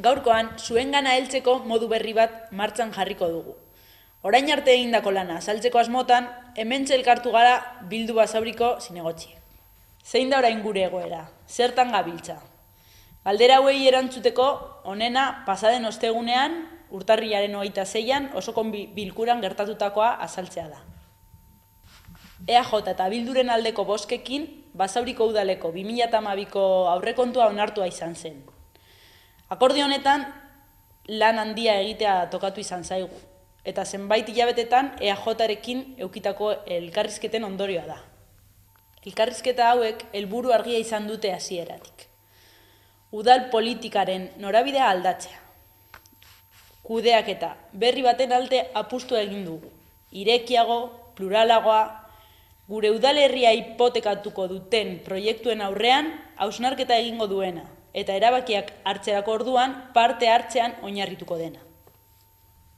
Gaurkoan, zuengana heltzeko modu berri bat martxan jarriko dugu. Orain arte egindako lana azaltzeko asmotan, hementxe elkartu gara Bildu Basauriko zinegotziek. Zein da orain gure egoera? Zertan gabiltza? Galdera hauei erantzuteko, honena pasaden ostegunean, urtarrilaren 26an, osoko bilkuran gertatutakoa azaltzea da. EAJ eta Bilduren aldeko bozkekin, Basauriko udaleko 2012ko aurrekontua onartua izan zen. Akordio honetan, lan handia egitea tokatu izan zaigu, eta zenbait hilabetetan EAJarekin eukitako elkarrizketen ondorioa da. Elkarrizketa hauek helburu argia izan dute hasieratik. Udal politikaren norabidea aldatzea. Kudeaketa berri baten alde apustu egin dugu. Irekiago, pluralagoa, gure udalerria hipotekatuko duten proiektuen aurrean hausnarketa egingo duena, eta erabakiak hartzerako orduan parte hartzean oinarrituko dena.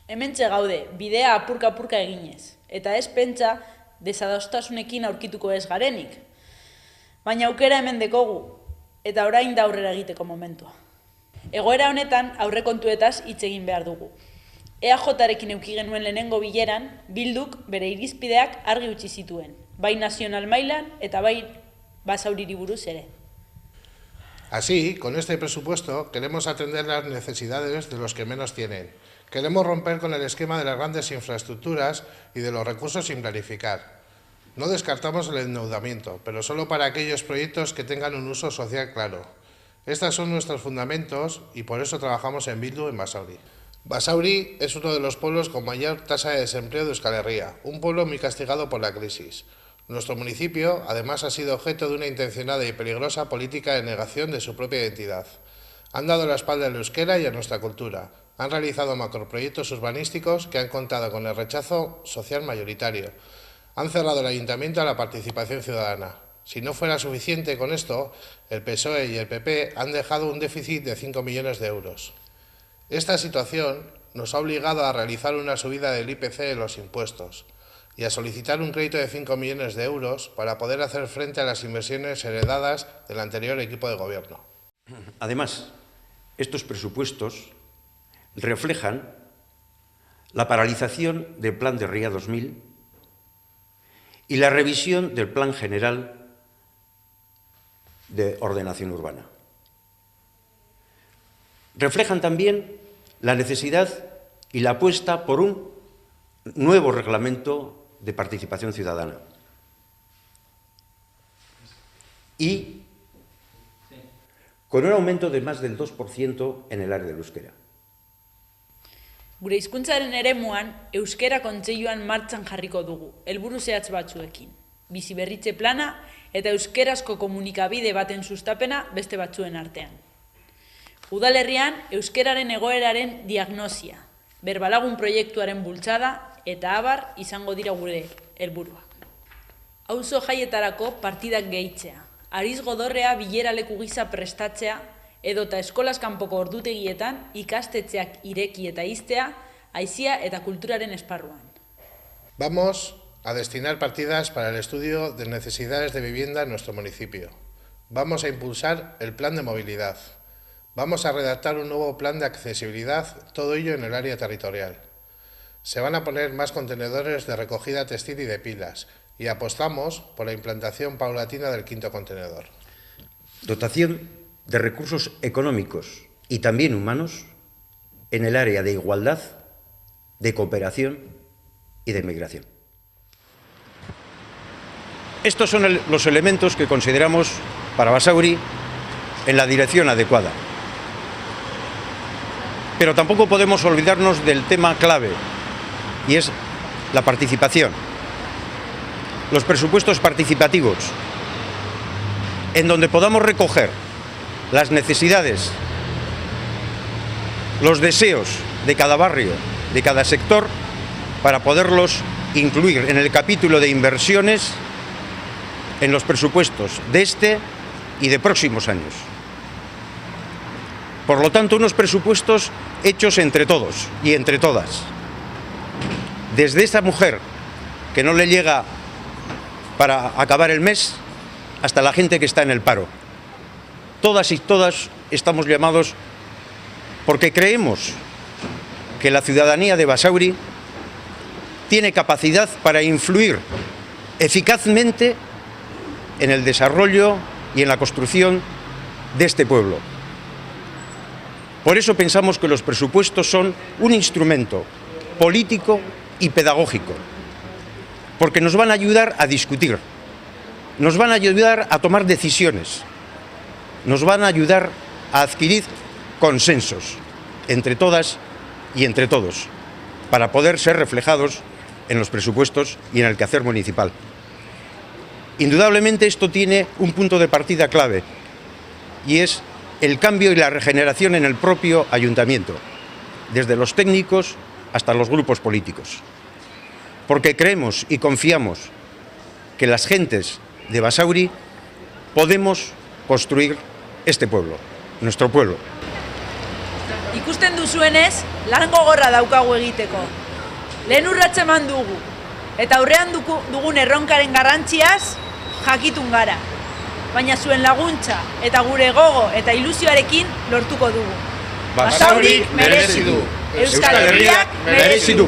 Hementxe gaude, bidea apurka-apurka eginez, eta ez pentsa desadostasunekin aurkituko ez garenik. Baina aukera hemen dekogu, eta orain da aurrera egiteko momentua. Egoera honetan aurrekontuetaz hitz egin behar dugu. EAJarekin eduki genuen lehenengo bileran, Bilduk bere irizpideak argi utzi zituen, bai nazional mailan eta bai Basauriri buruz ere. Así, con este presupuesto, queremos atender las necesidades de los que menos tienen. Queremos romper con el esquema de las grandes infraestructuras y de los recursos sin planificar. No descartamos el endeudamiento, pero solo para aquellos proyectos que tengan un uso social claro. Estos son nuestros fundamentos y por eso trabajamos en Bildu en Basauri. Basauri es uno de los pueblos con mayor tasa de desempleo de Euskal Herria, un pueblo muy castigado por la crisis. Nuestro municipio, además, ha sido objeto de una intencionada y peligrosa política de negación de su propia identidad. Han dado la espalda al euskera y a nuestra cultura. Han realizado macroproyectos urbanísticos que han contado con el rechazo social mayoritario. Han cerrado el ayuntamiento a la participación ciudadana. Si no fuera suficiente con esto, el PSOE y el PP han dejado un déficit de 5 millones de euros. Esta situación nos ha obligado a realizar una subida del IPC de los impuestos y a solicitar un crédito de 5 millones de euros para poder hacer frente a las inversiones heredadas del anterior equipo de gobierno. Además, estos presupuestos reflejan la paralización del Plan de Ría 2000 y la revisión del Plan General de Ordenación Urbana. Reflejan también la necesidad y la apuesta por un nuevo reglamento de participación ciudadana y con un aumento de más del 2% en el área del euskera. Gure hizkuntzaren eremuan, euskera kontseiluan martxan jarriko dugu, helburu zehatz batzuekin. Biziberritze plana eta euskerazko komunikabide baten sustapena beste batzuen artean. Udalerrian, euskeraren egoeraren diagnosia, berbalagun proiektuaren bultzada eta abar izango dira gure helburuak. Auzo jaietarako partidak gehitzea, ariz godorrea bilera leku gisa prestatzea, edota eskolaz kanpoko ordutegietan ikastetxeak ireki eta ixtea, aizia eta kulturaren esparruan. Vamos a destinar partidas para el estudio de necesidades de vivienda en nuestro municipio. Vamos a impulsar el plan de movilidad. Vamos a redactar un nuevo plan de accesibilidad, todo ello en el área territorial. Se van a poner más contenedores de recogida textil y de pilas y apostamos por la implantación paulatina del 5.º contenedor. Dotación de recursos económicos y también humanos en el área de igualdad, de cooperación y de migración. Estos son los elementos que consideramos para Basauri en la dirección adecuada. Pero tampoco podemos olvidarnos del tema clave, y es la participación. Los presupuestos participativos, en donde podamos recoger las necesidades, los deseos de cada barrio, de cada sector, para poderlos incluir en el capítulo de inversiones en los presupuestos de este y de próximos años. Por lo tanto, unos presupuestos hechos entre todos y entre todas. Desde esa mujer que no le llega para acabar el mes hasta la gente que está en el paro. Todas y todas estamos llamados porque creemos que la ciudadanía de Basauri tiene capacidad para influir eficazmente en el desarrollo y en la construcción de este pueblo. Por eso pensamos que los presupuestos son un instrumento político y pedagógico, porque nos van a ayudar a discutir, nos van a ayudar a tomar decisiones, nos van a ayudar a adquirir consensos entre todas y entre todos, para poder ser reflejados en los presupuestos y en el quehacer municipal. Indudablemente esto tiene un punto de partida clave, y es el cambio y la regeneración en el propio ayuntamiento, desde los técnicos hasta los grupos políticos. Porque creemos y confiamos que las gentes de Basauri podemos construir este pueblo, nuestro pueblo. Ikusten duzuenez, lan gogorra daukagu egiteko. Lehen urratsa eman dugu, eta aurrean dugun erronkaren garrantziaz jakitun gara. Baina zuen laguntza eta gure gogo eta ilusioarekin lortuko dugu. Basaurik merezi du. Euskal Herriak merezi du.